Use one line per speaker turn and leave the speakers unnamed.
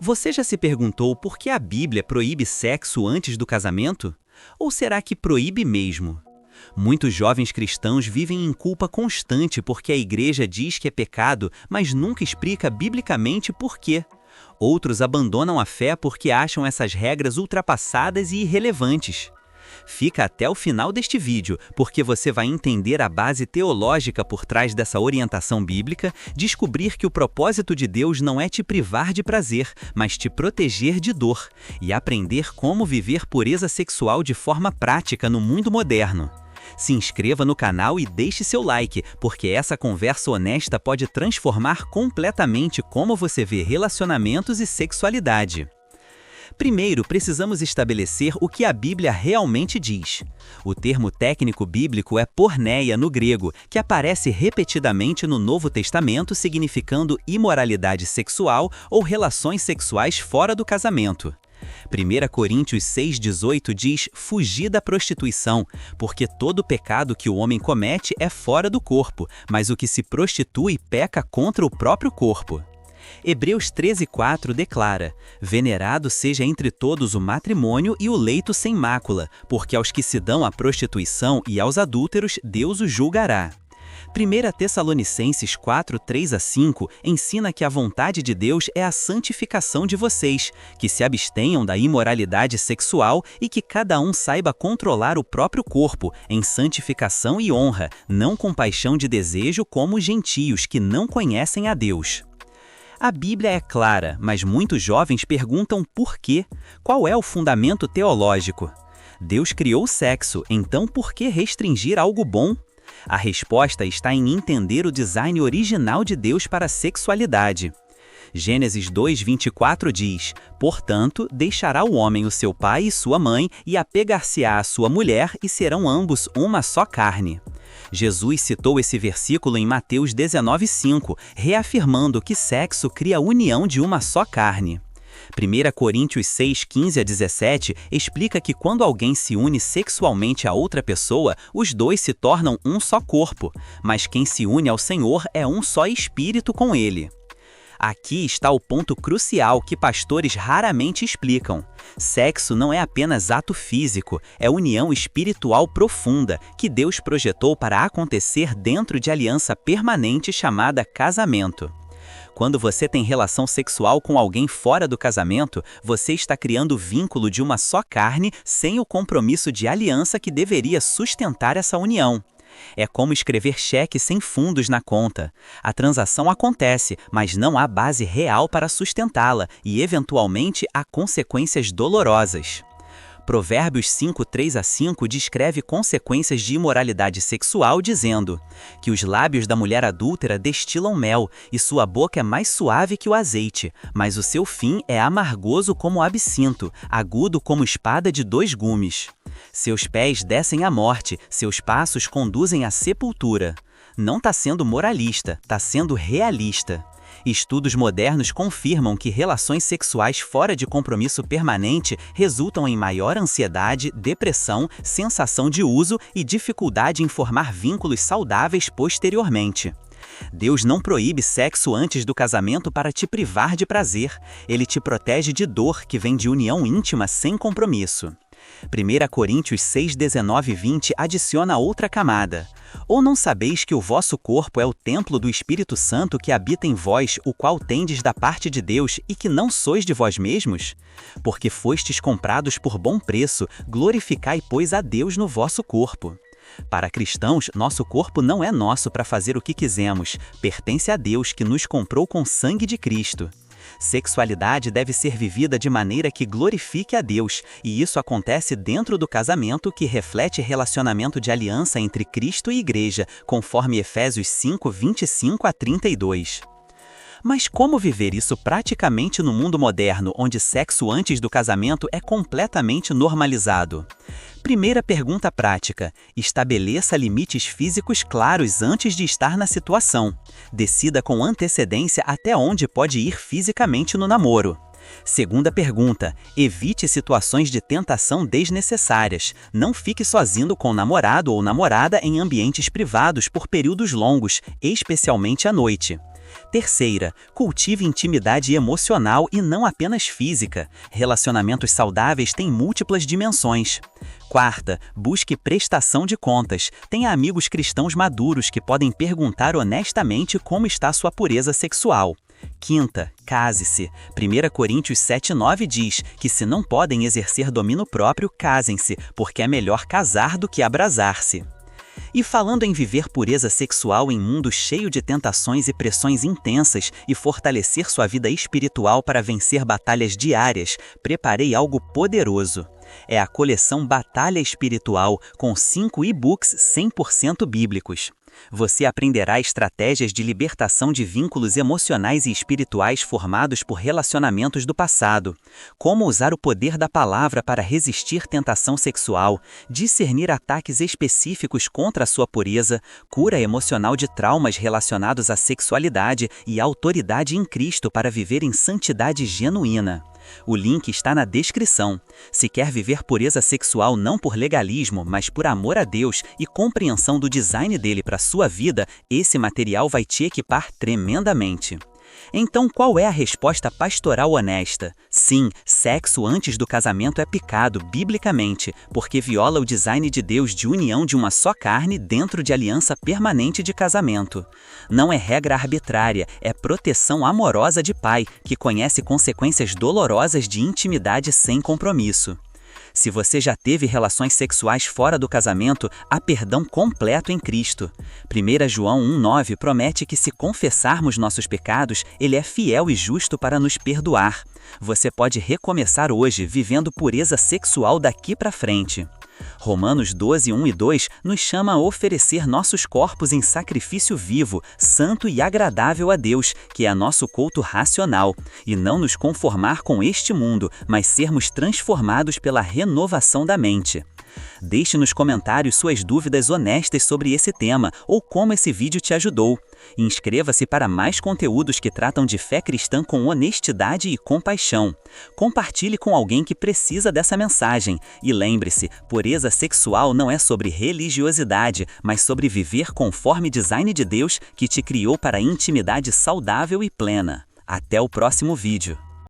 Você já se perguntou por que a Bíblia proíbe sexo antes do casamento? Ou será que proíbe mesmo? Muitos jovens cristãos vivem em culpa constante porque a igreja diz que é pecado, mas nunca explica biblicamente por quê. Outros abandonam a fé porque acham essas regras ultrapassadas e irrelevantes. Fica até o final deste vídeo, porque você vai entender a base teológica por trás dessa orientação bíblica, descobrir que o propósito de Deus não é te privar de prazer, mas te proteger de dor, e aprender como viver pureza sexual de forma prática no mundo moderno. Se inscreva no canal e deixe seu like, porque essa conversa honesta pode transformar completamente como você vê relacionamentos e sexualidade. Primeiro, precisamos estabelecer o que a Bíblia realmente diz. O termo técnico bíblico é porneia no grego, que aparece repetidamente no Novo Testamento significando imoralidade sexual ou relações sexuais fora do casamento. 1 Coríntios 6,18 diz fugir da prostituição, porque todo pecado que o homem comete é fora do corpo, mas o que se prostitui peca contra o próprio corpo. Hebreus 13,4 declara: venerado seja entre todos o matrimônio e o leito sem mácula, porque aos que se dão à prostituição e aos adúlteros Deus os julgará. 1 Tessalonicenses 4:3-5 ensina que a vontade de Deus é a santificação de vocês, que se abstenham da imoralidade sexual e que cada um saiba controlar o próprio corpo, em santificação e honra, não com paixão de desejo como os gentios que não conhecem a Deus. A Bíblia é clara, mas muitos jovens perguntam por quê? Qual é o fundamento teológico? Deus criou o sexo, então por que restringir algo bom? A resposta está em entender o design original de Deus para a sexualidade. Gênesis 2:24 diz: portanto, deixará o homem o seu pai e sua mãe, e apegar-se-á à sua mulher, e serão ambos uma só carne. Jesus citou esse versículo em Mateus 19:5, reafirmando que sexo cria a união de uma só carne. 1 Coríntios 6:15-17 explica que quando alguém se une sexualmente a outra pessoa, os dois se tornam um só corpo, mas quem se une ao Senhor é um só espírito com Ele. Aqui está o ponto crucial que pastores raramente explicam. Sexo não é apenas ato físico, é união espiritual profunda que Deus projetou para acontecer dentro de aliança permanente chamada casamento. Quando você tem relação sexual com alguém fora do casamento, você está criando o vínculo de uma só carne sem o compromisso de aliança que deveria sustentar essa união. É como escrever cheque sem fundos na conta. A transação acontece, mas não há base real para sustentá-la e, eventualmente, há consequências dolorosas. Provérbios 5:3-5 descreve consequências de imoralidade sexual dizendo que os lábios da mulher adúltera destilam mel e sua boca é mais suave que o azeite, mas o seu fim é amargoso como o absinto, agudo como espada de dois gumes. Seus pés descem à morte, seus passos conduzem à sepultura. Não está sendo moralista, está sendo realista. Estudos modernos confirmam que relações sexuais fora de compromisso permanente resultam em maior ansiedade, depressão, sensação de uso e dificuldade em formar vínculos saudáveis posteriormente. Deus não proíbe sexo antes do casamento para te privar de prazer. Ele te protege de dor que vem de união íntima sem compromisso. 1 Coríntios 6:19-20 adiciona outra camada. Ou não sabeis que o vosso corpo é o templo do Espírito Santo que habita em vós, o qual tendes da parte de Deus, e que não sois de vós mesmos? Porque fostes comprados por bom preço, glorificai, pois, a Deus no vosso corpo. Para cristãos, nosso corpo não é nosso para fazer o que quisemos, pertence a Deus que nos comprou com sangue de Cristo. Sexualidade deve ser vivida de maneira que glorifique a Deus, e isso acontece dentro do casamento que reflete relacionamento de aliança entre Cristo e Igreja, conforme Efésios 5:25-32. Mas como viver isso praticamente no mundo moderno, onde sexo antes do casamento é completamente normalizado? Primeira pergunta prática: estabeleça limites físicos claros antes de estar na situação. Decida com antecedência até onde pode ir fisicamente no namoro. Segunda pergunta: evite situações de tentação desnecessárias. Não fique sozinho com o namorado ou namorada em ambientes privados por períodos longos, especialmente à noite. Terceira, cultive intimidade emocional e não apenas física. Relacionamentos saudáveis têm múltiplas dimensões. Quarta, busque prestação de contas. Tenha amigos cristãos maduros que podem perguntar honestamente como está sua pureza sexual. Quinta, case-se. 1 Coríntios 7:9 diz que se não podem exercer domínio próprio, casem-se, porque é melhor casar do que abrasar-se. E falando em viver pureza sexual em um mundo cheio de tentações e pressões intensas e fortalecer sua vida espiritual para vencer batalhas diárias, preparei algo poderoso. É a coleção Batalha Espiritual, com 5 e-books 100% bíblicos. Você aprenderá estratégias de libertação de vínculos emocionais e espirituais formados por relacionamentos do passado, como usar o poder da palavra para resistir tentação sexual, discernir ataques específicos contra a sua pureza, cura emocional de traumas relacionados à sexualidade e autoridade em Cristo para viver em santidade genuína. O link está na descrição. Se quer viver pureza sexual não por legalismo, mas por amor a Deus e compreensão do design dele para sua vida, esse material vai te equipar tremendamente. Então, qual é a resposta pastoral honesta? Sim, sexo antes do casamento é pecado, biblicamente, porque viola o design de Deus de união de uma só carne dentro de aliança permanente de casamento. Não é regra arbitrária, é proteção amorosa de pai, que conhece consequências dolorosas de intimidade sem compromisso. Se você já teve relações sexuais fora do casamento, há perdão completo em Cristo. 1 João 1,9 promete que se confessarmos nossos pecados, Ele é fiel e justo para nos perdoar. Você pode recomeçar hoje, vivendo pureza sexual daqui para frente. Romanos 12, 1 e 2 nos chama a oferecer nossos corpos em sacrifício vivo, santo e agradável a Deus, que é nosso culto racional, e não nos conformar com este mundo, mas sermos transformados pela renovação da mente. Deixe nos comentários suas dúvidas honestas sobre esse tema ou como esse vídeo te ajudou. Inscreva-se para mais conteúdos que tratam de fé cristã com honestidade e compaixão. Compartilhe com alguém que precisa dessa mensagem. E lembre-se, pureza sexual não é sobre religiosidade, mas sobre viver conforme design de Deus que te criou para a intimidade saudável e plena. Até o próximo vídeo.